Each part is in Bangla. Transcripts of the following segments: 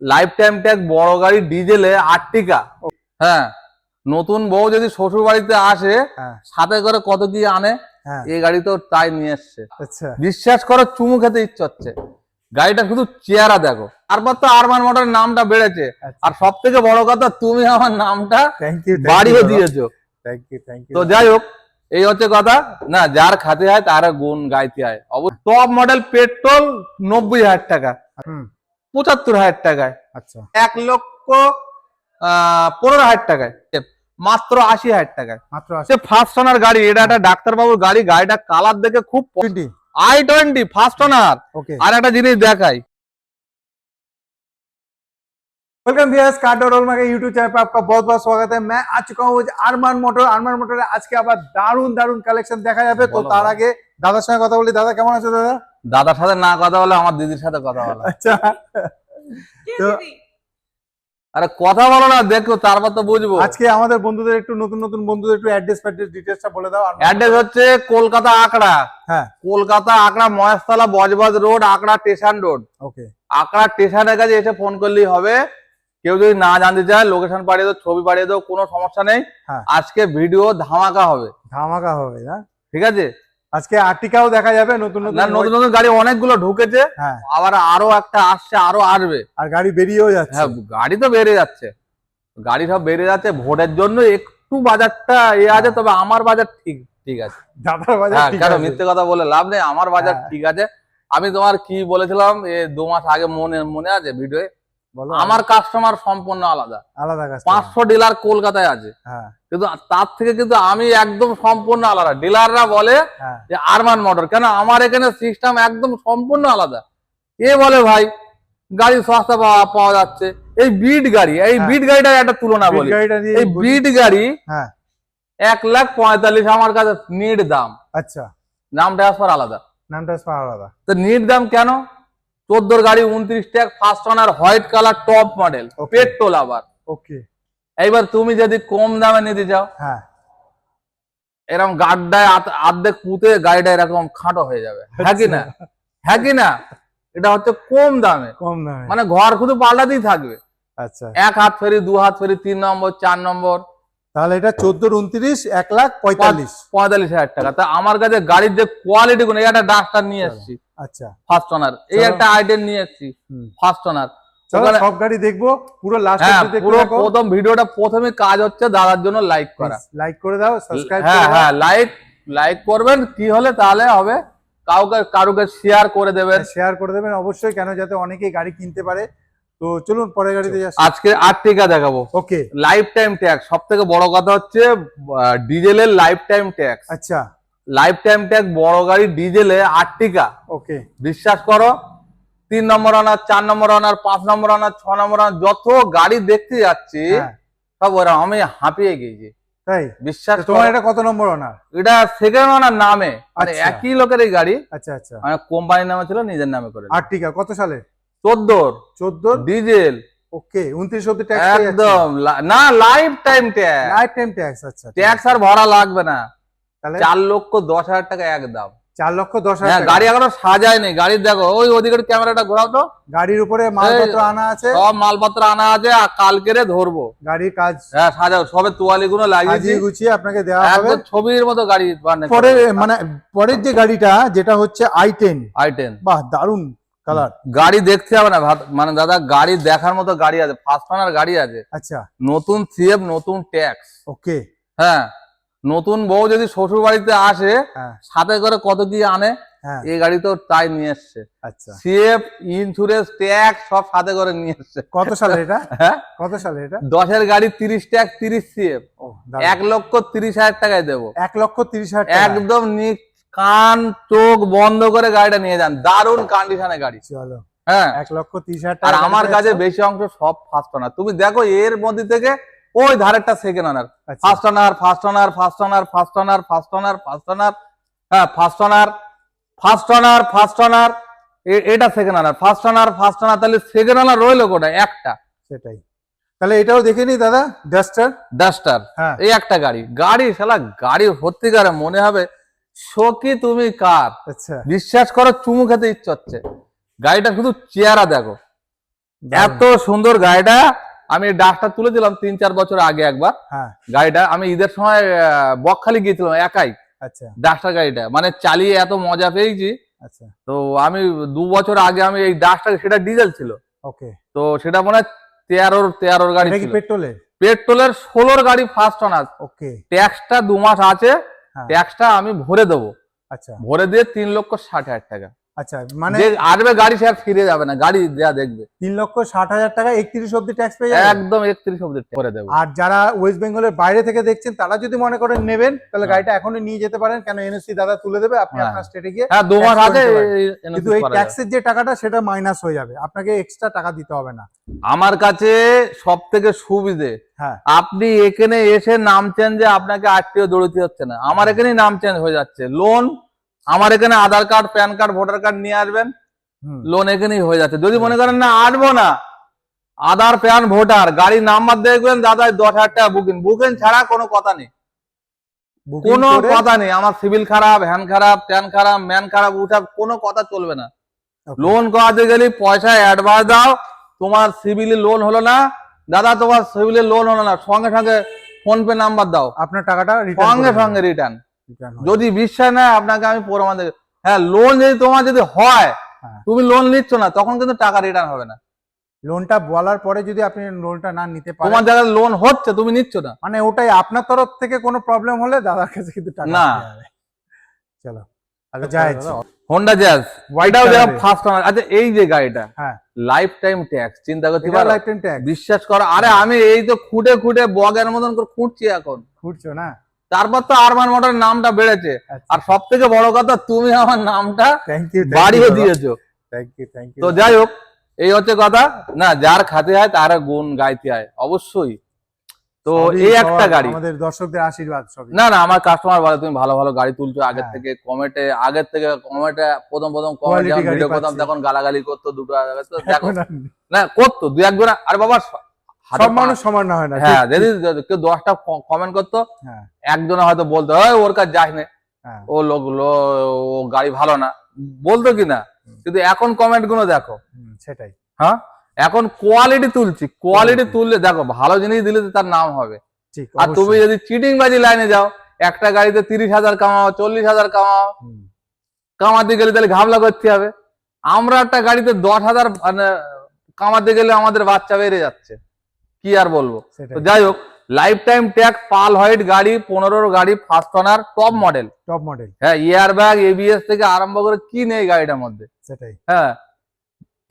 লাইফ টাইম ট্যাগ বড় গাড়ি ডিজেলে আর্টিকা। হ্যাঁ, নতুন বউ যদি শ্বশুর বাড়িতে আসে সাথে করে কত কি আনে, এই গাড়ি তো তাই নিয়ে এসছে। বিশ্বাস করো চুমু খেতে ইচ্ছে হচ্ছে। গাড়িটা শুধু চেহারা দেখো। তারপর তো আরমান মোটরের নামটা বেড়েছে, আর সব থেকে বড় কথা তুমি আমার নামটা বাড়িয়ে দিয়েছো। তো যাই হোক, এই হচ্ছে কথা। না, যার খাতে হয় তার গুণ গাইতে হয়। টপ মডেল পেট্রোল 90,000 টাকা, 75,000 টাকায়, 1,15,000 টাকায়, মাত্র 80,000 টাকায়। ফার্স্ট ওনার গাড়ি, এটা একটা ডাক্তারবাবুর গাড়ি। গাড়িটা কালার দেখে খুব i20 ফার্স্ট ওনার। আর একটা জিনিস দেখাই। Welcome viewers, car dot all YouTube channel पे आपका बहुत बहुत स्वागत है। मैं आ चुका हूँ আরমান মোটর। আজকে আবার দারুন কালেকশন দেখা যাবে। তো তার আগে দাদার সঙ্গে কথা বলি। দাদা কেমন আছো? দাদা, দাদার সাথে না কথা বলে আমার দিদির সাথে কথা বলো। আচ্ছা, তো আরে কথা বলো না, দেখো তারপর তো বুঝবো। আজকে আমাদের বন্ধুদের একটু নতুন বন্ধুদের একটু অ্যাড্রেস ডিটেইলসটা বলে দাও। অ্যাড্রেস হচ্ছে কলকাতা আকড়া। হ্যাঁ, Kolkata আকড়া, Maheshtala, Budge Budge road, আকড়া station road. ওকে, আকড়া স্টেশনের কাছে এসে ফোন করলেই হবে। কেউ যদি না জানতে চায় লোকেশন পাঠিয়ে দাও, ছবি পাঠিয়ে দাও, কোনো সমস্যা নেই। আজকে ভিডিও ধামাকা হবে না? ঠিক আছে। আজকে আর্টিকাও দেখা যাবে, নতুন গাড়ি অনেকগুলো ঢুকেছে, আবার আরো একটা আসছে, আরো আসবে। আর গাড়ি বেরিয়েও যাচ্ছে। হ্যাঁ, গাড়ি তো বেড়ে যাচ্ছে, গাড়ি সব বেড়ে যাচ্ছে। ভোটের জন্য একটু বাজারটা আছে, তবে আমার বাজার ঠিক আছে। দাদার বাজার ঠিক আছে, মিথ্যে কথা বলে লাভ নেই, আমার বাজার ঠিক আছে। আমি তোমার কি বলেছিলাম 2 মাস আগে, মনে আছে ভিডিও? আমার কাস্টমার সম্পূর্ণ আলাদা। 500 ডিলার কলকাতায় আছে, কিন্তু তার থেকে কিন্তু আমি একদম সম্পূর্ণ আলাদা। ডিলাররা বলে যে আরমান মোটর, কেন আমার এখানে সিস্টেম একদম সম্পূর্ণ আলাদা। এ বলে ভাই গাড়ি সস্তা পাওয়া যাচ্ছে। এই বিট গাড়ি, এই বিট গাড়িটার একটা তুলনা বলি। এই বিট গাড়ি 1,45,000 আমার কাছে নিট দাম। আচ্ছা, নাম ট্রান্সফার আলাদা। তো নিট দাম কেন? 14 গাড়ি 29 tag, first owner, white colour, top model, petrol আবার। ওকে, এইবার তুমি যদি কম দামে নিতে চাও, এরকম গাড্ডায় আর্ধেক পুঁতে গাড়িটা এরকম খাটো হয়ে যাবে। হ্যাঁ কি না? এটা হচ্ছে কম দামে, মানে ঘর শুধু পাল্টাতেই থাকবে। আচ্ছা, 1 হাত ফেরি, 2 হাত ফেরি, 3 নম্বর, 4 নম্বর। তাহলে এটা 14-29, 1,45,000 টাকা। তা আমার কাছে গাড়ির যে কোয়ালিটি গুলো, একটা ডাস্টার নিয়ে এসেছি। আচ্ছা, ফার্স্ট ওনার, এই একটা আইটেম নিয়ে এসেছি ফার্স্ট ওনার। সব গাড়ি দেখবো পুরো লাস্ট অবধি দেখতে থাকো। প্রথম ভিডিওটা প্রথমে কাজ হচ্ছে দাদার জন্য লাইক করা। লাইক করে দাও, সাবস্ক্রাইব করে দাও। হ্যাঁ, লাইক করবেন, কি হলে তাহলে হবে, কারুকে শেয়ার করে দেবেন অবশ্যই, কেন যাতে অনেকেই গাড়ি কিনতে পারে। তো চলুন পরের গাড়িতে যাচ্ছি। আজকে আর্টিকা দেখাবো। ওকে, লাইফ টাইম ট্যাক্স। সবথেকে বড় কথা হচ্ছে ডিজেলের লাইফ টাইম ট্যাক্স। আচ্ছা, লাইফ টাইম ট্যাক্স বড় গাড়ি ডিজেলে আর্টিকা। ওকে, বিশ্বাস করো, 3 নম্বর অনার, 4 নম্বর অনার, 5 নম্বর অনার, 6 নম্বর অনার, যত গাড়ি দেখতে যাচ্ছি সব ওরা আমি হাঁপিয়ে গেছি। তাই? বিশ্বাস, তোমার এটা কত নম্বর অনার? এটা সেকেন্ড অনার নামে, মানে একই লোকের এই গাড়ি। আচ্ছা আচ্ছা, মানে কোম্পানির নামে ছিল, নিজের নামে করে। আর্টিকা কত সালে? 14 ডিজেল। ওকে, 29 ট্যাক্স একদম না, লাইফ টাইম ট্যাক্স। আচ্ছা, ট্যাক্স আর ভরা লাগবে না। তাহলে 4,10,000 টাকা একদম। 4,10,000। গাড়ি এখনো সাজায়নি। গাড়ি দেখো, ওই ওদিকের ক্যামেরাটা ঘোরাও তো। গাড়ির উপরে মালপত্র আনা আছে, সব মালপত্র আনা আছে, আর কালকেরে ধরবো গাড়ির কাজ। হ্যাঁ, সাজাও, সবে তোয়ালি গুলো লাগিয়েছি, গুছিয়ে আপনাকে দেওয়া হবে ছবির মতো গাড়ি। পরে মানে পরের যে গাড়িটা, যেটা হচ্ছে i10। বাহ, দারুন কালার। গাড়ি দেখতে হবে না মানে দাদা, গাড়ি দেখার মতো গাড়ি আছে, ফার্স্ট ওনার গাড়ি আছে। আচ্ছা, নতুন সিএফ, নতুন ট্যাক্স। ওকে, হ্যাঁ, নতুন বউ যদি শ্বশুর বাড়িতে আসে সাথে করে কত কি আনে, এই গাড়ি তো তাই নিয়ে এসছে। আচ্ছা, সিএফ, ইন্স্যুরেন্স, ট্যাক্স সব সাথে করে নিয়ে এসছে। কত সালে এটা? কত সালে এটা? 10-এর গাড়ি, 30 ট্যাক্স, 30 সিএফ, 1,30,000 টাকায় দেবো। 1,30,000 একদম কান চোখ বন্ধ করে গাড়িটা নিয়ে যান। দারুণ কন্ডিশনে গাড়ি। চলো, হ্যাঁ, 1,30,000 আর আমার কাছে বেশি অংশ সব ফার্স্ট ওনার। তুমি দেখো এর মধ্যে থেকে ওই ধারেরটা second owner, first owner, first owner, first owner, first owner, first owner, first owner, হ্যাঁ, first owner, first owner, first owner, এটা second owner, first owner, first owner. তাহলে সেকেন্ড ওনার রইলো কোটা একটা। সেটাই, তাহলে এটাও দেখে নি দাদা। ডাস্টার, এই একটা গাড়ি শালা গাড়ি সত্যিকারে মনে হবে সখী তুমি কার। আচ্ছা, বিশ্বাস করো চুমু খেতে ইচ্ছে হচ্ছে। গাড়িটা শুধু চেহারা দেখো। এত সুন্দর গাড়িটা। আমি ডাস্টার তুলেছিলাম 3-4 বছর আগে একবার। হ্যাঁ গাড়িটা আমি ঈদের সময় বকখালি গিয়েছিলাম একাই। আচ্ছা ডাস্টার গাড়িটা মানে চালিয়ে এত মজা পেয়েছি। আচ্ছা তো আমি 2 বছর আগে আমি এই ডাস্টার, সেটা ডিজেল ছিল। ওকে। তো সেটা মনে হয় 13 গাড়ি এটা কি ছিল। পেট্রোলের? পেট্রোলের 16 গাড়ি ফার্স্ট অনার। ওকে। ট্যাক্সটা 2 মাস আছে, হ্যাঁ ট্যাক্সটা আমি ভরে দেবো। আচ্ছা ভরে দিয়ে 3,60,000 টাকা। আচ্ছা মানে যে আসবে গাড়ি সে আর ফিরে যাবে না, গাড়ি দেয়া দেখবে। 3,60,000 টাকা 31 অব্দি ট্যাক্স পেয়ে যাবে একদম 31 অব্দি করে দেবো। আর যারা ওয়েস্ট বেঙ্গলের বাইরে থেকে দেখছেন তারা যদি মনে করেন নেবেন তাহলে হ্যাঁ। গাড়িটা এখনই নিয়ে যেতে পারেন, কেন এনওসি দাদা তুলে দেবে, আপনি হ্যাঁ। আপনার স্টেটে গিয়ে হ্যাঁ 2 মাস tax আগে করে নিতে পারেন। NOC কিন্তু এই করা যাবে। ট্যাক্সের যে টাকাটা সেটা মাইনাস হয়ে যাবে, আপনাকে এক্সট্রা টাকা দিতে হবে না। আমার কাছে সব থেকে সুবিধে, হ্যাঁ আপনি এখানে এসে নাম চেঞ্জে আপনাকে আত্মীয় দৌড়তে হচ্ছে না, আমার এখানেই নাম চেঞ্জ হয়ে যাচ্ছে। লোন আমার এখানে Aadhaar card, PAN card, voter card নিয়ে আসবেন, হুম। লোন এখানেই হয়ে যাচ্ছে। যদি মনে করেন না আসবো না, আধার, প্যান, ভোটার, গাড়ির নাম্বার দেখবেন, দাদা 10,000 টাকা বুকিং। বুকিং ছাড়া কোনো কথা নেই, Booking কোনো করে- কথা নেই। আমার সিভিল খারাপ, হ্যান খারাপ, ট্যান খারাপ, ম্যান খারাপ, উঠা কোনো কথা চলবে না। Okay. লোন করাতে গেলে পয়সা অ্যাডভান্স দাও, তোমার সিভিলে লোন হলো না, দাদা তোমার সিভিলে লোন হলো না, সঙ্গে সঙ্গে ফোন পে নাম্বার দাও, আপনার টাকাটা return সঙ্গে করে সঙ্গে দেবে। রিটার্ন। Return হয়ে যদি বিশ্বাস না আপনাকে আমি প্রমাণ দেব। হ্যাঁ, লোন যদি তোমার যদি হয়, হ্যাঁ। তুমি লোন নিচ্ছ না, তখন কিন্তু টাকা রিটার্ন হবে না। লোনটা বলার পরে যদি আপনি লোনটা না নিতে পারেন, তোমার জায়গায় লোন হচ্ছে, তুমি নিচ্ছ না। মানে ওটাই আপনার তরফ থেকে কোনো প্রবলেম হলে দাদার কাছে কিন্তু টাকা না। দেওয়া হবে। চলো আগে যাই। হোন্ডা জ্যাজ, White এটাও যা colour এর। First owner. আচ্ছা এই যে গাড়িটা হ্যাঁ লাইফ টাইম ট্যাক্স, চিন্তা করতে এটা পারো? Lifetime tax. বিশ্বাস করো, আরে আমি এই তো খুঁটে খুঁটে বগের মতন করে খুঁটছি এখন। ঘুরছো না? তারপর তো আরমান মোটরের নামটা বেড়েছে। আচ্ছা। আর সব থেকে বড় কথা, তুমি আমার নামটা থ্যাংক ইউ বাড়িয়ে দিয়েছো। থ্যাংক ইউ তো যাই হোক, এই হচ্ছে কথা। না, যার খাতে হয় তার গুণ গাইতে হয় অবশ্যই। তো এই একটা গাড়ি, আমাদের দর্শকদের আশীর্বাদ সবই। না না, আমার কাস্টমার বলে তুমি ভালো ভালো গাড়ি তুলছো আগের হ্যাঁ। থেকে। আগের থেকে কমেন্টে প্রথম কমেন্ট Quality যখন গাড়ি ভিডিও করতাম পাচ্ছি। তখন গালাগালি করতো, দুটো তো দেখো এখন আর না করতো, 2-1 আরে বাবা হাতে সব মানুষ সমান না হয় না। হ্যাঁ, ঠিক, যদি কেউ 10টা কমেন্ট করতো, হ্যাঁ একজনে হয়তো বলতো ওর কাছে যাস না, হ্যাঁ ও ও গাড়ি ভালো না, বলতো কিনা। কিন্তু এখন কমেন্ট গুলো দেখো, সেটাই। হ্যাঁ এখন কোয়ালিটি তুলছি, কোয়ালিটি তুললে দেখো ভালো জিনিস দিলে তো তার নাম হবে। ঠিক। আর তুমি যদি চিটিং বাজি লাইনে যাও, একটা গাড়িতে 30,000 কামাও, 40,000 কামাও, কামাতে গেলে তাহলে ঘাবলা করতে হবে। আমরা একটা গাড়িতে 10,000 মানে কামাতে গেলে আমাদের বাচ্চা বেড়ে যাচ্ছে, কি আর বলবো। তো যাই হোক, life time tax, pearl white গাড়ি, 15 গাড়ি, first owner, top model. Top model. হ্যাঁ, এয়ার ব্যাগ, এবিএস থেকে আরম্ভ করে কি নেই গাড়িটার মধ্যে। সেটাই। হ্যাঁ,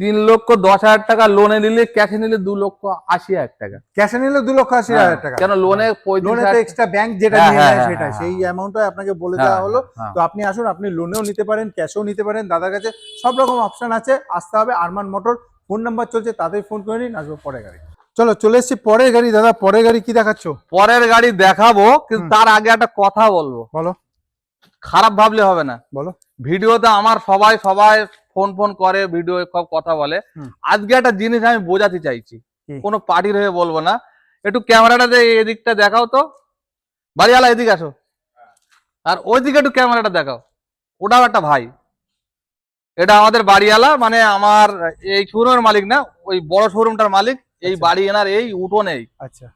3,10,000 টাকা লোনে নিলে, ক্যাশে নিলে 2,80,000 টাকা। ক্যাশে নিলে 2,80,000 টাকা। কেন লোনে লোনে তো এক্সট্রা ব্যাংক যেটা হ্যাঁ, নিয়ে হ্যাঁ, নেয় হ্যাঁ, সেটা, হ্যাঁ, সেই অ্যামাউন্টটা আপনাকে বলে হ্যাঁ, দেওয়া হলো। হ্যাঁ, তো আপনি আসুন, আপনি লোনেও নিতে পারেন, ক্যাশেও নিতে পারেন, দাদার কাছে সব রকম অপশন আছে। আসতে হবে আরমান মোটর, ফোন নাম্বার চলছে, তাদের ফোন করে নিন, আসবো পরের গাড়ি। চলো চলে এসেছি পরের গাড়ি। দাদা পরের গাড়ি কি দেখাচ্ছ? পরের গাড়ি দেখাবো, কিন্তু তার আগে একটা কথা বলবো। বলো। খারাপ ভাবলে হবে না। বলো। ভিডিওতে আমার সবাই ফোন করে, ভিডিও সব কথা বলে। আজকে একটা জিনিস আমি বোঝাতে চাইছি, কোনো পার্টির হয়ে বলবো না। একটু ক্যামেরাটা এদিকটা দেখাও তো, বাড়িওয়ালা এদিকে আসো, আর ওইদিকে একটু ক্যামেরাটা দেখাও। ওটাও একটা ভাই, এটা আমাদের বাড়িওয়ালা, মানে আমার এই শোরুমের মালিক না, ওই বড় শোরুমটার মালিক। এই বাড়ি এনার, এই উঠোনেই। আচ্ছা,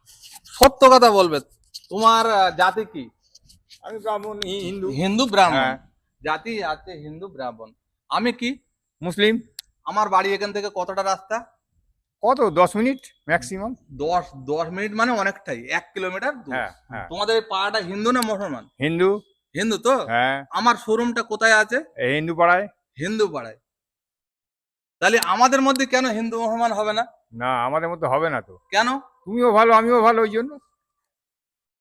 সত্য কথা বলবে। তোমার জাতি কি? আমি ব্রাহ্মণ, হিন্দু। হিন্দু ব্রাহ্মণ হ্যাঁ। জাতি আছে, হিন্দু ব্রাহ্মণ। আমি কি মুসলিম। আমার বাড়ি এখান থেকে কতটা রাস্তা? কত? 10 মিনিট ম্যাক্সিমাম। 10 মিনিট মানে অনেকটাই, 1 কিলোমিটার দূর। হ্যাঁ হ্যাঁ। তোমাদের এই পাড়াটা হিন্দু না মুসলমান? হিন্দু। হিন্দু তো? হ্যাঁ, আমার শোরুমটা কোথায় আছে? এই হিন্দু পাড়ায়। হিন্দু পাড়ায়। তাহলে আমাদের মধ্যে কেন হিন্দু মুসলমান হবে না? না, আমাদের মধ্যে হবে না তো। কেন? তুমিও ভালো, আমিও ভালো, ওই জন্য।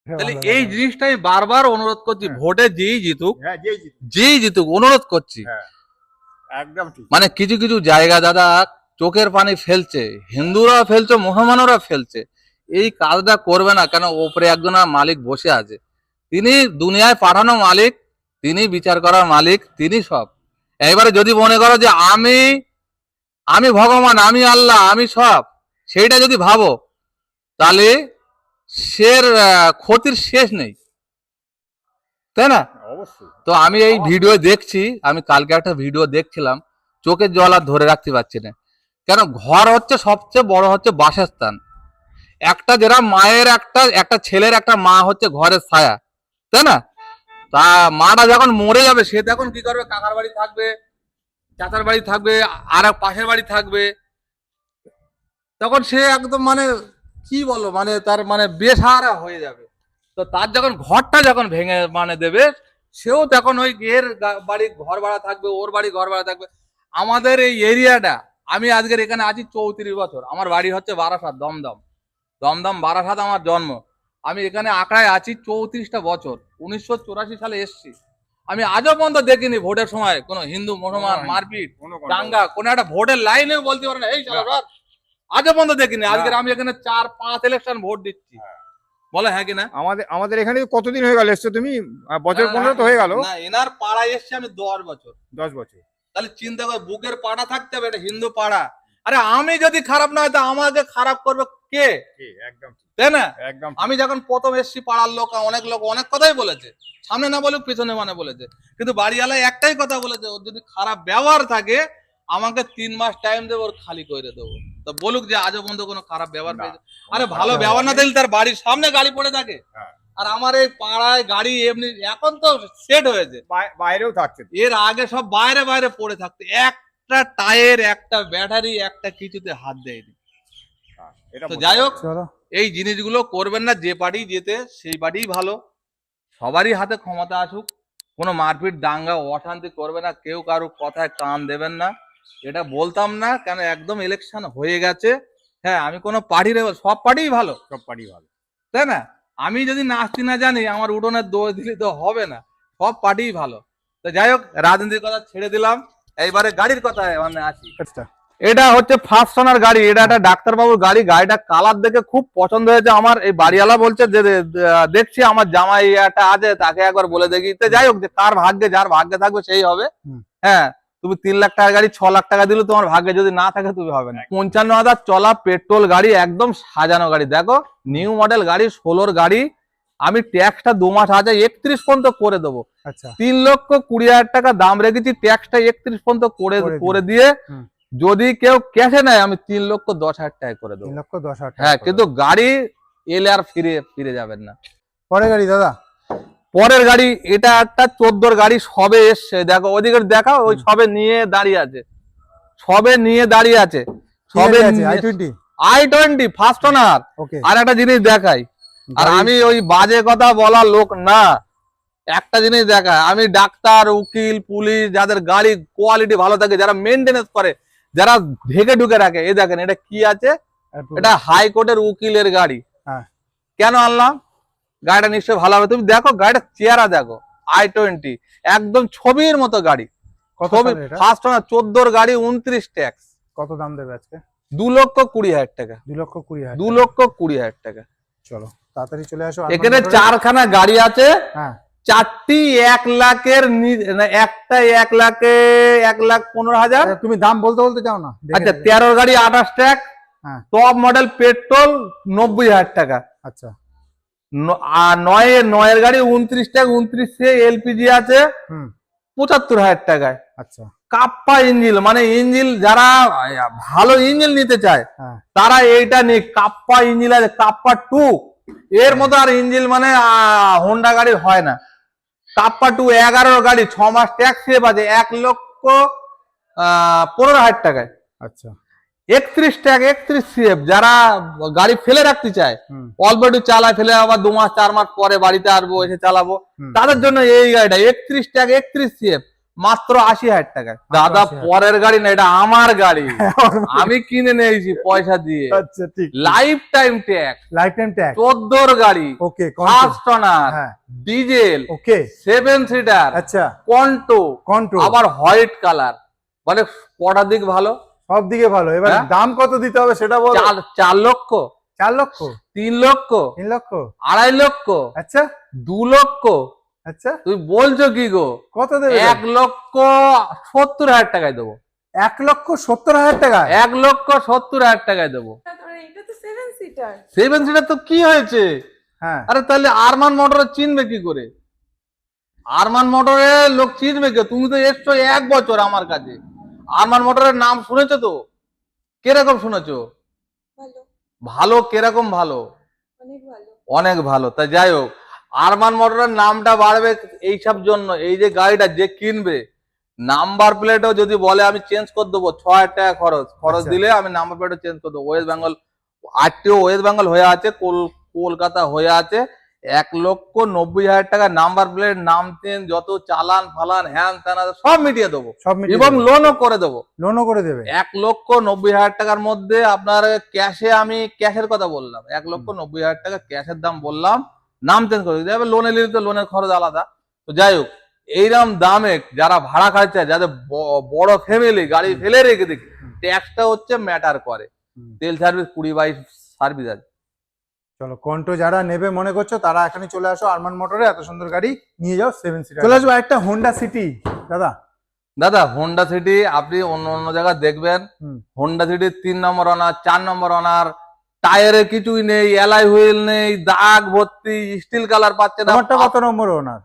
তাহলে এই জিনিসটা আমি বারবার অনুরোধ করছি, ভোটে যেই জিতুক, হ্যাঁ, যেই জিতুক, অনুরোধ করছি। হ্যাঁ, একদম ঠিক। মানে কিছু কিছু জায়গা দাদা চোখের পানি ফেলছে, হিন্দুরা ফেলছে, মুসলমানরা ফেলছে। এই কাজটা করবে না। কেন? ওপরে একজন মালিক বসে আছে, তিনি দুনিয়ায় পাঠানো মালিক, তিনি বিচার করার মালিক, তিনি সব। এবারে যদি মনে করো যে আমি ভগবান, আমি আল্লাহ, আমি সব, সেইটা যদি ভাবো, তাহলে ক্ষতির শেষ নেই, তাই না? অবশ্যই। তো আমি এই ভিডিও দেখছি, আমি কালকে একটা ভিডিও দেখছিলাম, চোখের জল আর ধরে রাখতে পারছি না। কেন ঘর হচ্ছে সবচেয়ে বড় হচ্ছে বাসস্থান। একটা যারা মায়ের একটা ছেলের একটা মা হচ্ছে ঘরের ছায়া, তাই না? তা মাটা যখন মরে যাবে সে তখন কি করবে? কাকার বাড়ি থাকবে, চাচার বাড়ি থাকবে, আর এক পাশের বাড়ি থাকবে। তখন সে একদম মানে কি বলো মানে তার মানে বেসাহারা হয়ে যাবে। তো তার যখন ঘরটা যখন ভেঙে মানে দেবে, সেও তখন ওই এর বাড়ি ঘর ভাড়া থাকবে, ওর বাড়ি ঘর ভাড়া থাকবে। আমাদের এই এরিয়াটা, আমি আজকের এখানে আছি 34 বছর, আমার বাড়ি হচ্ছে বারাসাত, দমদম। দমদম বারাসাত আমার জন্ম। আমি এখানে আঁকড়ায় আছি 34টা বছর। 1984 সালে এসছি। আমি আজও পর্যন্ত দেখিনি ভোটের সময় কোনো হিন্দু মুসলমান মারপিট, দাঙ্গা, কোনো একটা ভোটের লাইনেও বলতে পারে না এই চলো রথ। আজও পর্যন্ত দেখিনি। আজকের আমি এখানে 4-5 ইলেকশন ভোট দিচ্ছি, বলে হ্যাঁ কিনা? আমাদের এখানে কতদিন হয়ে গেল এসছো তুমি? বছর 15 তো হয়ে গেল। না, এনার পাড়ায় এসছি আমি 10 বছর। 10 বছর। তাহলে চিন্তা করে, বুকের পাড়া থাকতে হবে, এটা হিন্দু পাড়া। আরে আমি যদি খারাপ না হয় তা আমাকে খারাপ করবে কে? একদম তাই না? একদম। আমি যখন প্রথম এসছি পাড়ার লোক অনেক কথাই বলেছে, সামনে না বলুক পিছনে মানে বলেছে, কিন্তু বাড়িওয়ালায় একটাই কথা বলেছে, ওর যদি খারাপ ব্যবহার থাকে আমাকে 3 মাস টাইম দেবো, ওর খালি করে দেবো। তো বলুক যে আজও পর্যন্ত কোনো খারাপ ব্যবহার পেয়েছে। আরে ভালো ব্যবহার না দিলে তার বাড়ির সামনে গাড়ি পড়ে থাকে। আর আমার এই পাড়ায় গাড়ি এমনি এখন তো সেট হয়েছে, বাইরেও থাকছে। এর আগে সব বাইরে বাইরে পড়ে থাকতো, একটা টায়ার, একটা ব্যাটারি, একটা কিছুতে হাত দেয়নি। তো যাই হোক, এই জিনিসগুলো করবেন না। যে পার্টি যেতে সেই পার্টিই ভালো। সবারই হাতে ক্ষমতা আসুক, কোনো মারপিট দাঙ্গা অশান্তি করবে না, কেউ কারো কথায় কান দেবেন না। এটা বলতাম না কেন, একদম ইলেকশন হয়ে গেছে। হ্যাঁ, আমি কোনো পার্টির, সব পার্টিই ভালো, সব পার্টি ভালো, তাই না? আমি যদি নাচতে না জানি আমার উঠোনের দোষ দিলে তো হবে না, সব পার্টিই ভালো। তো যাই হোক, রাজনীতির কথা ছেড়ে দিলাম, এইবারে গাড়ির কথা মানে আসি। এটা হচ্ছে ফার্স্ট ওনার গাড়ি, এটা একটা ডাক্তারবাবুর গাড়ি। গাড়িটা কালার দেখে খুব পছন্দ হয়েছে আমার। এই বাড়িওয়ালা বলছে যে দেখছি আমার জামাই একটা আছে, তাকে একবার বলে দেখি। তো যাই হোক, যে কার ভাগ্যে, যার ভাগ্যে থাকবে সেই হবে। হ্যাঁ, তুমি 3 লাখ টাকার গাড়ি 6 লাখ টাকা দিলে তোমার ভাগ্যে যদি না থাকে তুমি হবে না। 55,000 চলা পেট্রোল গাড়ি, একদম সাজানো গাড়ি। দেখো, নিউ মডেল গাড়ি, 16 গাড়ি। আমি ট্যাক্সটা 2 মাস আছে 31 পর্যন্ত করে দেবো। 3,20,000 টাকা দাম রেখেছি, ট্যাক্সটা 31 পর্যন্ত করে দিয়ে যদি কেউ ক্যাশে নেয় আমি 3,10,000 টাকা করে দেবো। 3,10,000 হ্যাঁ, কিন্তু গাড়ি এলে আর ফিরে যাবেন না। পরে গাড়ি দাদা, পরের গাড়ি এটা একটা 14 গাড়ি, সবে এসছে। দেখো ওদিকে দেখাও, ওই সবে নিয়ে দাঁড়িয়ে আছে, সবে i20 ফার্স্ট ওনার। আর একটা জিনিস দেখাই, আর আমি ওই বাজে কথা বলার লোক না, একটা জিনিস দেখায়, আমি ডাক্তার, উকিল, পুলিশ, যাদের গাড়ি কোয়ালিটি ভালো থাকে, যারা মেনটেনেন্স করে, যারা ঢেকে ঢুকে রাখে, এই দেখেন এটা কি আছে, এটা হাইকোর্টের উকিলের গাড়ি। কেন আনলাম? গাড়িটা নিশ্চয়ই ভালো হবে। তুমি দেখো গাড়িটা চেহারা দেখো, i20 একদম ছবির মতো গাড়ি। ফার্স্ট ওনার, 14 গাড়ি, 29 ট্যাক্স। কত দাম দেবে আজকে? 2,20,000 টাকা। 2,20,000 টাকা। চলো তাড়াতাড়ি চলে আসো। এখানে 4খানা গাড়ি আছে। হ্যাঁ, 4টি 1 লাখের, একটা 1,15,000। তুমি দাম বলতে বলতে যাও না। আচ্ছা, 13 গাড়ি 28 ট্যাক্স, টপ মডেল পেট্রোল 90,000 টাকা। আচ্ছা, 9 গাড়ি 29 ট্যাক্স, 29 এলপিজি আছে 75,000 টাকায়। আচ্ছা, কাপ্পা ইঞ্জিন, মানে ইঞ্জিন যারা ভালো ইঞ্জিন নিতে চায় তারা এইটা নিয়ে, কাপ্পা ইঞ্জিন আছে, কাপ্পা 2 এর মতো আর ইঞ্জিন মানে হোন্ডা গাড়ির হয় না। কাপ্পা 2 11 গাড়ি, 6 মাস ট্যাক্স সেভ আছে, 1,15,000 টাকায়। আচ্ছা, 31 ট্যাক্স, 31 সেভ। যারা গাড়ি ফেলে রাখতে চায়, অল্প একটু চালায় ফেলে আবার 2 মাস 4 মাস পরে বাড়িতে আসবো, এসে চালাবো, তাদের জন্য এই গাড়িটা 31 ট্যাক্স, 31 সেভ, মাত্র 80,000 টাকায়। দাদা পরের গাড়ি না, এটা আমার গাড়ি, আমি কিনে নিয়েছি পয়সা দিয়ে। আচ্ছা, ঠিক। লাইফ টাইম ট্যাক্স, 14 গাড়ি, ওকে, ফার্স্ট ওনার, ডিজেল, ওকে, 7 সিটার, আচ্ছা, কন্টো, আবার হোয়াইট কালার, মানে কটা দিক ভালো, সব দিকে ভালো। এবার দাম কত দিতে হবে সেটা বলো। 4 লক্ষ, 4 লক্ষ, 3 লক্ষ, 3 লক্ষ, 2.5 লক্ষ, আচ্ছা, 2 লক্ষ, আচ্ছা, তুই বলছো কি গো? কত দেবে? 1,70,000 টাকায় দেবো। 1,70,000 টাকা? 1,70,000 টাকায় দেবো। এটা তো 7 সিটার। 7 সিটার তো কি হয়েছে? হ্যাঁ, আরে তাহলে আরমান মোটরে চিনবে কি করে? আরমান মোটরে লোক চিনবে কে? তুমি তো এসছো 1 বছর আমার কাছে, আরমান মোটরের নাম শুনেছো তো? কিরকম শুনেছো? ভালো, ভালো কিরকম ভালো? অনেক ভালো। অনেক ভালো। তা যাই হোক, আরমান মোটরের নামটা বাড়বে এইসব জন্য। এই যে গাড়িটা যে কিনবে, নাম্বার প্লেটও যদি বলে আমি চেঞ্জ করে দেবো, 6,000 টাকা খরচ আচ্ছা। দিলে আমি নাম্বার প্লেটও চেঞ্জ করে দেবো। West Bengal, RTO West Bengal হয়ে আছে, কলকাতা হয়ে আছে। 1,90,000 টাকা নাম্বার প্লেট, নাম চেঞ্জ, যত চালান ফালান হ্যান ত্যান আছে সব মিটিয়ে দেবো, সব মিটিয়ে এবং দেবে? লোনও করে দেবো। লোনও করে দেবে? 1,90,000 টাকার মধ্যে আপনার ক্যাশে, আমি ক্যাশের কথা বললাম, 1,90,000 টাকা ক্যাশের দাম বললাম, নাম চেঞ্জ করে দিতে হবে। লোনে নিলে তো লোনের খরচ আলাদা। তো যাই হোক, এইরকম দামে যারা ভাড়া খাচ্ছে, যাদের বড় ফ্যামিলি, গাড়ি ফেলে রেখে দেখি, ট্যাক্সটা হচ্ছে ম্যাটার করে। তেল সার্ভিস 20-22 সার্ভিস আছে। চলো, কন্টো যারা নেবে মনে করছো তারা এখানে চলে আসো আরমান মোটরে, এত সুন্দর গাড়ি নিয়ে যাও 7 সিটার। চলে আসবো একটা হোন্ডা সিটি। দাদা হোন্ডা সিটি আপনি অন্য অন্য জায়গায় দেখবেন, হোন্ডা সিটি 3 নম্বর অনার, 4 নম্বর অনার, টায়ারে কিছুই নেই, অ্যালয় হুইল নেই, দাগ ভর্তি, স্টিল কালার পাচ্ছে না। আমারটা কত নম্বর ওনার?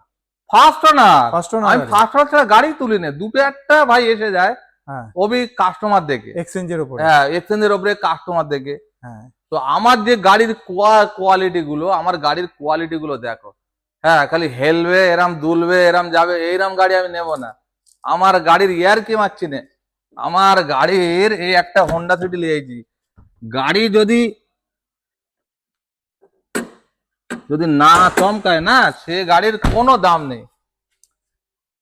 First owner. ফার্স্ট ওনার আমি গাড়ি। ফার্স্ট ওনার ছাড়া গাড়ি তুলি না, দুটো একটা ভাই এসে যায়, হ্যাঁ, ওবি কাস্টমার দেখে। এক্সচেঞ্জের উপরে। হ্যাঁ, এক্সচেঞ্জের উপরে কাস্টমার দেখে। হ্যাঁ, তো আমার যে গাড়ির কোয়ালিটি গুলো, আমার গাড়ির কোয়ালিটি গুলো দেখো। হ্যাঁ, খালি হেলবে, এরম দুলবে, এরম যাবে, এইরম গাড়ি আমি নেব না। আমার গাড়ির ইয়ার কি মারছি না, আমার গাড়ির এই একটা হোন্ডা সিটি লিয়েছি, গাড়ি যদি যদি না চমকায় না, সে গাড়ির কোনো দাম নেই।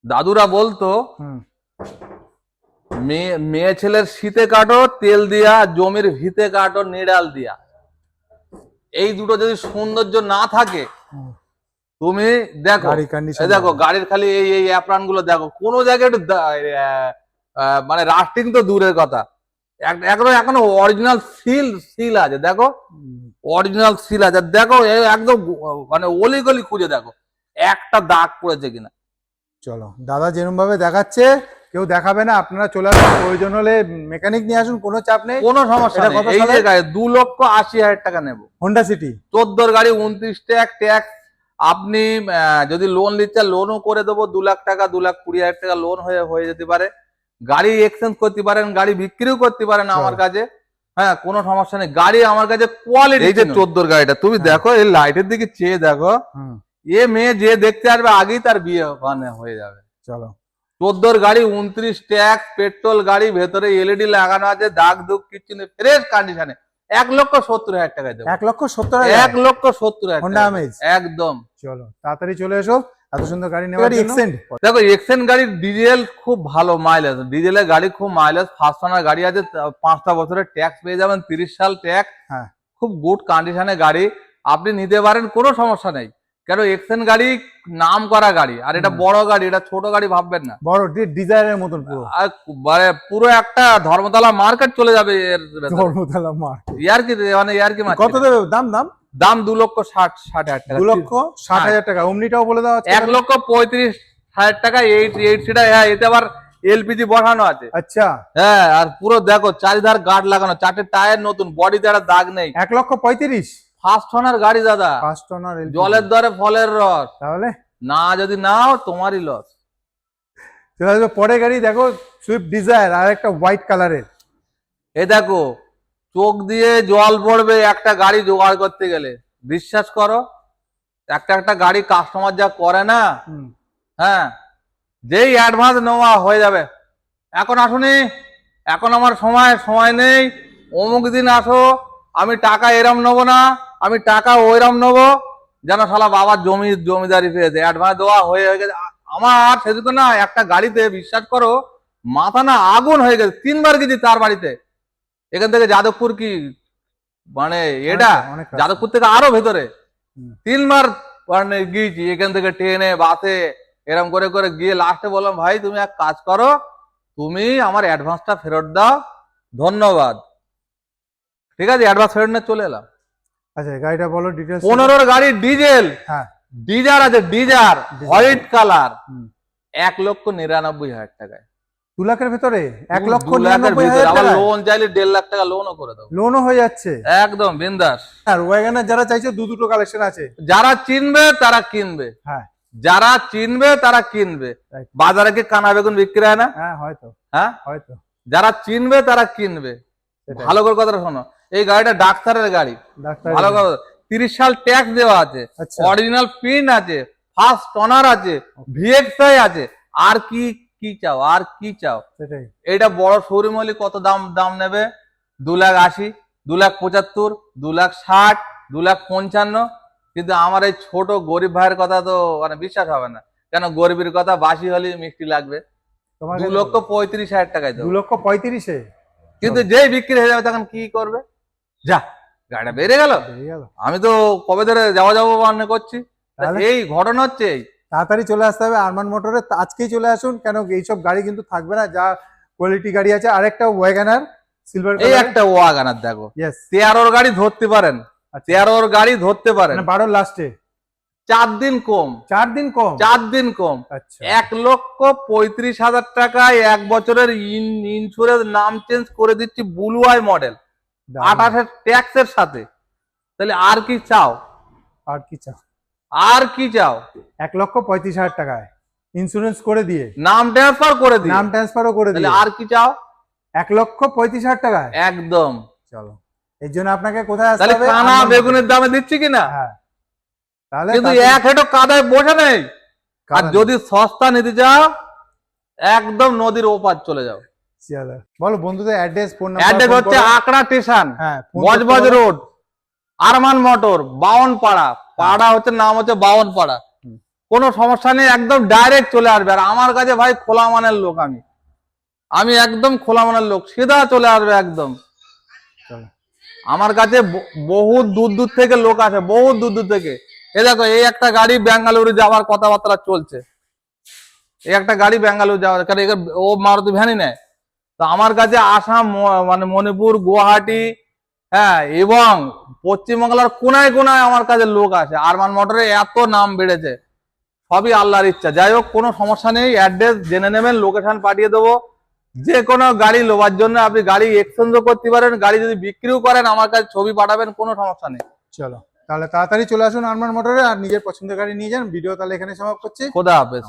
দাদুরা বলতো, হুম, মেয়ে ছেলের শীতে কাটো তেল দিয়া, জমির ভিতে কাটো নিড়াল দিয়া। এই দুটো যদি সৌন্দর্য না থাকে, হুম। তুমি দেখো, গাড়ি condition এই দেখো গাড়ির খালি এই অ্যাপ্রান গুলো দেখো, কোনো জায়গায় একটু মানে রাস্টিং তো দূরের কথা, একদম এখনো অরিজিনাল সিল আছে। দেখো, অরিজিনাল সিল আছে। দেখো একদম মানে অলি গলি খুঁজে দেখো একটা দাগ পড়েছে কিনা। চলো, দাদা যেরকম ভাবে দেখাচ্ছে কেউ দেখাবে না, আপনারা চলে আসুন, প্রয়োজন হলে মেকানিক নিয়ে আসুন, কোনো চাপ নেই। কোনো সমস্যা এটা নেই। কত এই সালের? যে গাড়ি 2,80,000 টাকা নেবো, হোন্ডা সিটি। 14 গাড়ি, 29 ট্যাক্স। আপনি যদি লোন নিতে চান, লোনও করে দেবো। 2 লাখ টাকা, 2,20,000 টাকা লোন হয়ে যেতে পারে। গাড়ি এক্সচেঞ্জ করতে পারেন, গাড়ি বিক্রিও করতে পারেন আমার কাছে। হ্যাঁ, কোনো সমস্যা নেই। গাড়ি আমার কাছে কোয়ালিটি। এই যে 14 গাড়িটা তুমি দেখো, এই লাইটের দিকে চেয়ে দেখো, এ মেয়ে যে দেখতে আসবে আগেই তার বিয়ে হয়ে যাবে। চলো, 14 গাড়ি, 29 ট্যাক্স, পেট্রোল গাড়ি, ভেতরে এলইডি লাগানো আছে, দাগ দুগ কিচ্ছু নেই, ফ্রেশ কন্ডিশনে। 1,70,000 টাকায় দেবো। 1,70,000? 1,70,000 হোন্ডা আমেজ একদম। চলো, তাড়াতাড়ি চলে এসো, এত সুন্দর গাড়ি নেওয়ার জন্য। এক্সেন্ট দেখো, এক্সেন্ট গাড়ির ডিজেল খুব ভালো মাইলেজ, ডিজেলের গাড়ি খুব মাইলেজ। ফার্স্ট ওনার গাড়ি আছে, 5টা বছরের ট্যাক্স পেয়ে যাবেন, 30 সাল ট্যাক্স। হ্যাঁ, খুব গুড কন্ডিশনে গাড়ি, আপনি নিতে পারেন, কোনো সমস্যা নেই। কেন, এক্সেন্ট গাড়ি নাম করা গাড়ি, আর এটা বড় গাড়ি, এটা ছোট গাড়ি ভাববেন না। বড় ডিজায়ারের মতন পুরো, আর মানে পুরো একটা ধর্মতলা মার্কেট চলে যাবে এর ভেতরে। ধর্মতলা মাঠ। ইয়ার কি মানে ইয়ার কি মারছি কত না। দেবে দাম? দাম 2,60,000 টাকা। 2,60,000 টাকা। অমনিটাও বলে দেওয়া হচ্ছে 1,35,000 টাকা। 8 সিটার। হ্যাঁ, এতে আবার এলপিজি বসানো আছে। আচ্ছা, হ্যাঁ, আর পুরো দেখো চারিধার গার্ড লাগানো, 4টে টায়ার নতুন, বডিতে একটা দাগ নেই। 1,35,000? ফার্স্ট ওনার গাড়ি দাদা, ফার্স্ট ওনার। জলের দরে ফলের রস। তাহলে না যদি নাও, তোমারই লস। চলে আসবে পরে গাড়ি দেখো, সুইফট ডিজায়ার, আর একটা হোয়াইট কালারের। এই দেখো, চোখ দিয়ে জল পড়বে একটা গাড়ি জোগাড় করতে গেলে, বিশ্বাস করো। একটা গাড়ি কাস্টমার যা করে না, হ্যাঁ, যেই অ্যাডভান্স নেওয়া হয়ে যাবে, এখন আসুনি, এখন আমার সময় নেই, অমুক দিন আসো, আমি টাকা এরম নেবো না, আমি টাকা ওইরম নেবো, যেন শালা বাবার জমিদারি পেয়েছে, অ্যাডভান্স দেওয়া হয়ে গেছে। আমার সেদিকে না একটা গাড়িতে, বিশ্বাস করো, মাথা না আগুন হয়ে গেছে। 3বার গেছি তার বাড়িতে, এখান থেকে যাদবপুর, কি মানে এটা অনেক রাস্তা। যাদবপুর থেকে আরো ভেতরে। 3বার মানে গিয়েছি, এখান থেকে ট্রেনে, বাসে, এরম করে করে গিয়ে লাস্টে বললাম, ভাই তুমি এক কাজ করো, তুমি আমার অ্যাডভান্সটা ফেরত দাও, ধন্যবাদ। ঠিক আছে, অ্যাডভান্স ফেরত নিয়ে চলে এলাম। আচ্ছা, গাড়িটা বলো ডিটেলস। 15 গাড়ি ডিজেল, হ্যাঁ, ডিজার আছে, ডিজার হোয়াইট কালার, 1,99,000 টাকায়। 2 লাখের ভেতরে? 1,99,000 আবার লোন চাইলে 1.5 লাখ টাকা লোনও করে দেবো। লোনও হয়ে যাচ্ছে একদম বিন্দাস। আর ওয়াগনার যারা চাইছে দুটো কালেকশন আছে, যারা চিনবে তারা কিনবে। হ্যাঁ, যারা চিনবে তারা কিনবে। Right. বাজারে কি কানা বেগুন বিক্রি হয় না? হ্যাঁ, হয়তো। হ্যাঁ, হয়তো। যারা চিনবে তারা কিনবে। সেটাই। ভালো করে কথাটা শোনো, এই গাড়িটা ডাক্তারের গাড়ি, ডাক্তার ভালো করে 30 সাল ট্যাক্স দেওয়া আছে, আচ্ছা অরিজিনাল প্রিন্ট আছে, ফার্স্ট অনার আছে, ভিএক্সআই আছে, আর কি কি চাও, আর কি চাও? সেটাই। এইটা বড় শোরুম হলে কত দাম দাম নেবে? 2,80,000, 2,75,000, 2,60,000, 2,55,000। কিন্তু আমার এই ছোট গরিব ভাইয়ের কথা তো মানে বিশ্বাস হবে না, কেন গরিবের কথা বাসি হলে মিষ্টি লাগবে। তোমার 2,35,000 টাকায় দেবো। 2,35,000 কিন্তু যেই বিক্রি হয়ে যাবে তখন কি করবে? যা, গাড়িটা বেড়ে গেল, বেরিয়ে গেল। আমি তো কবে ধরে যাবো মনে করছি। তা তাহলে? এই ঘটনা হচ্ছে এই। তাড়াতাড়ি চলে আসতে হবে আরমান মোটরে, আজকেই চলে আসুন, কেন এইসব গাড়ি কিন্তু থাকবে না, যা কোয়ালিটি গাড়ি আছে। আরেকটা ওয়াগনার সিলভার এই কালার, একটা ওয়াগানার দেখো, ইয়েস 13 গাড়ি ধরতে পারেন, 13 গাড়ি ধরতে পারেন, মানে 12 লাস্টে 4 দিন কম, 4 দিন কম। 4 দিন কম। আচ্ছা 1,35,000 টাকায় 1 বছরের ইন্স্যুরেন্স, নাম চেঞ্জ করে দিচ্ছি, বুলুয়াই মডেল, দারুণ। 28 ট্যাক্সের সাথে। তাহলে আর কি চাও? আর কি চাও? আর কি চাও? 1,35,000 টাকায় ইন্স্যুরেন্স করে দিয়ে, নাম ট্রান্সফার করে দিই, নাম ট্রান্সফারও করে তাহলে দিয়ে আর কি চাও? 1,35,000 টাকায়। একদম। চলো, এর জন্য আপনাকে কোথায় আসতে তাহলে হবে? কানা আরমান বেগুনের দামে দিচ্ছি কিনা? মোটর। হ্যাঁ, তাহলে কিন্তু তাড়াতাড়ি- এক হেঁটো কাদায় বসে নেই। আর কারণ- যদি সস্তা নিতে চাও, একদম নদীর ওপার চলে যাও। চলো, বলো বন্ধুদের অ্যাড্রেস, ফোন নাম্বার। অ্যাড্রেস হচ্ছে আকড়া স্টেশন, হ্যাঁ, ফোন করতে বজবজ বলো। Road, Arman motor, বাউনপাড়া। পাড়া হচ্ছে, নাম হচ্ছে বাউনপাড়া। কোনো সমস্যা নেই, একদম ডাইরেক্ট চলে আসবে। আর আমার কাছে ভাই খোলা মানের লোক, আমি একদম খোলা মানের লোক, সিধা চলে আসবে একদম। চলো। আমার কাছে বহুত দূর দূর থেকে লোক আসে, বহুত দূর দূর থেকে। এই দেখো, এই একটা গাড়ি বেঙ্গালুরু যাওয়ার কথাবার্তা চলছে, এই একটা গাড়ি বেঙ্গালুরু যাওয়ার, কারণ ও মারুতি ভ্যানই নেয়। তো আমার কাছে আসাম, মানে মণিপুর, গুয়াহাটি, হ্যাঁ, এবং পশ্চিমবাংলার কোনায় কোনায় আমার কাছে লোক আসে। আরমান মোটরে এত নাম বেড়েছে, সবই আল্লাহর ইচ্ছা। যাই হোক, কোনো সমস্যা নেই, অ্যাড্রেস জেনে নেবেন, লোকেশন পাঠিয়ে দেবো। যে কোনো গাড়ি লোবার জন্য আপনি গাড়ি এক্সচেঞ্জও করতে পারেন, গাড়ি যদি বিক্রিও করেন আমার কাছে ছবি পাঠাবেন, কোনো সমস্যা নেই। চলো, তাহলে তাড়াতাড়ি চলে আসুন আরমান মোটরে, আর নিজের পছন্দের গাড়ি নিয়ে যান। ভিডিও তাহলে এখানে সমাপ্ত করছি। খোদা হাফেজ।